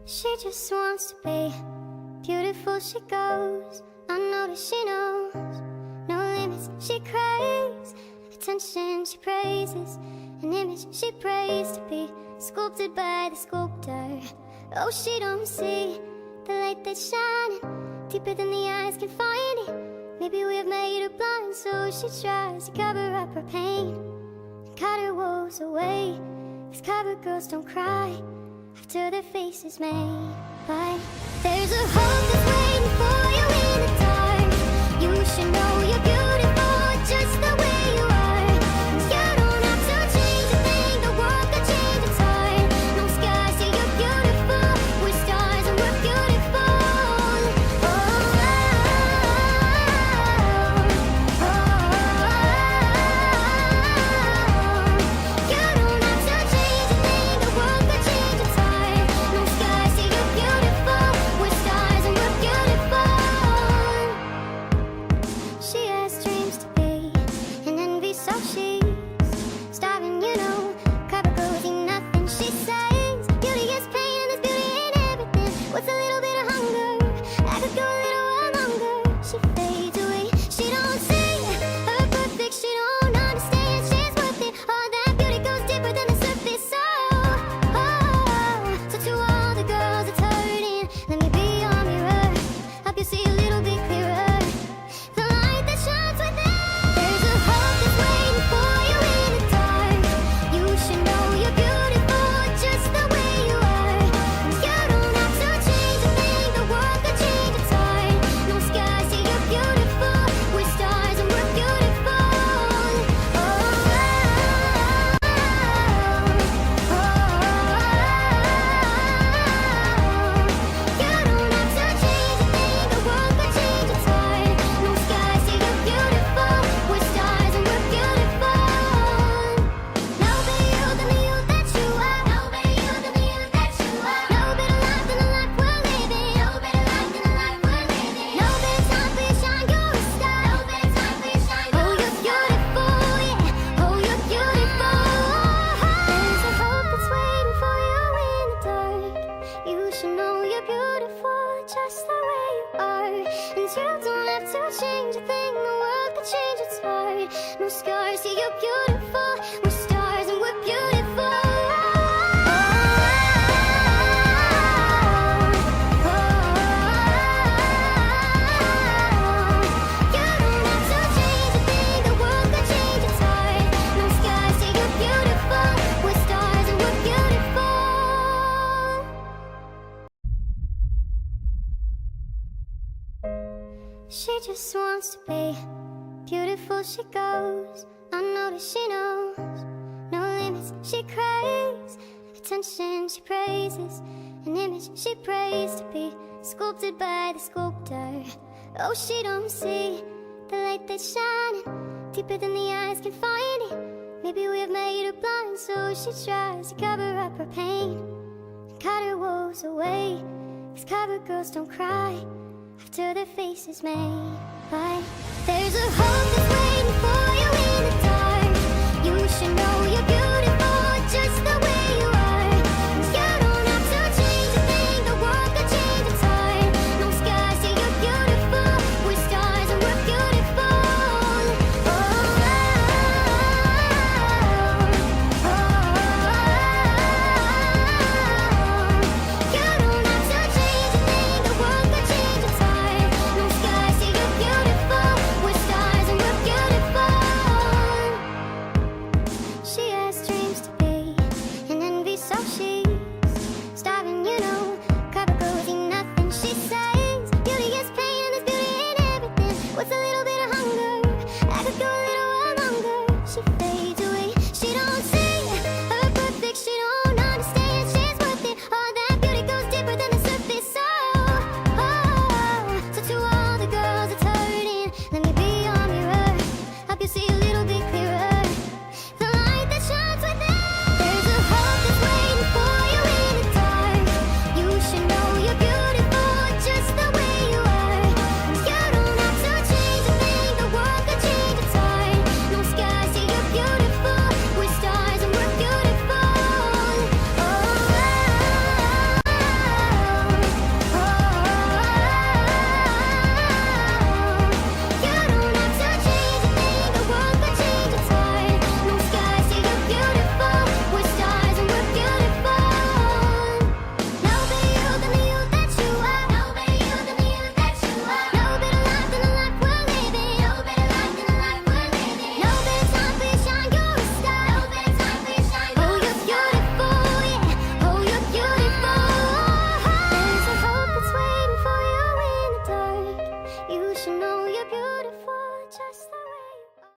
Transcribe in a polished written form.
She just wants to be beautiful, she goes unnoticed, she knows no limits, she craves attention, she praises an image she prays to be sculpted by the sculptor. Oh, she don't see the light that's shining deeper than the eyes can find it. Maybe we've made her blind, so she tries to cover up her pain and cut her woes away. 'Cause cover girls don't cry after their face is made. But there's a hope that's waiting for you in the dark. You should know you're beautiful just the way you are. You don't have to change a thing, the world could change its heart. No sky say you're beautiful, we're stars and we're beautiful. Oh, oh, oh, oh. You don't have to change a thing, the world could change its heart. No sky say you're beautiful, we're stars and we're beautiful. She has dreams to be an envy, so she's starving, you know. Cover girls eat nothing, she says. Beauty is pain and there's beauty in everything. What's a little bit of hunger? I could go a little while longer. She fades away, she don't see her perfect, she don't understand she's worth it. All that beauty goes deeper than the surface. Oh, oh. So to all the girls that's hurting, let me be your mirror, help you see a little bit clearer the light that shines within. There's a hope that's waiting for you in the dark. You should know you're beautiful just the way you are. You don't have to change a thing, the world could change its heart. No sky say you're beautiful, we're stars and we're beautiful. Oh, oh, oh, oh. You don't have to change a thing, the world could change its heart. No sky say you're beautiful, we're stars and we're beautiful. No better you than the you that you are. No better you than the you that you are. No better life than the life we're living. No better life than the life we're living. No better time for you to shine, you're a star. No better time for you to shine, oh, you're beautiful, yeah. Oh, you're beautiful. There's a hope that's waiting for you in the dark. You should know you're beautiful just the way you are. And you don't have to change a thing, the world could change its heart. No scars, yeah, you're beautiful, we're stars and we're beautiful. You don't have to change a thing, the world could change its heart. No sky say you're beautiful, we're stars and we're beautiful. She just wants to be beautiful, she goes unnoticed, she knows no limits, she craves attention, she praises an image she prays to be sculpted by the sculptor. Oh, she don't see the light that's shining deeper than the eyes can find it. Maybe we've made her blind, so she tries to cover up her pain and cut her woes away. 'Cause cover girls don't cry after their face is made. But there's a hope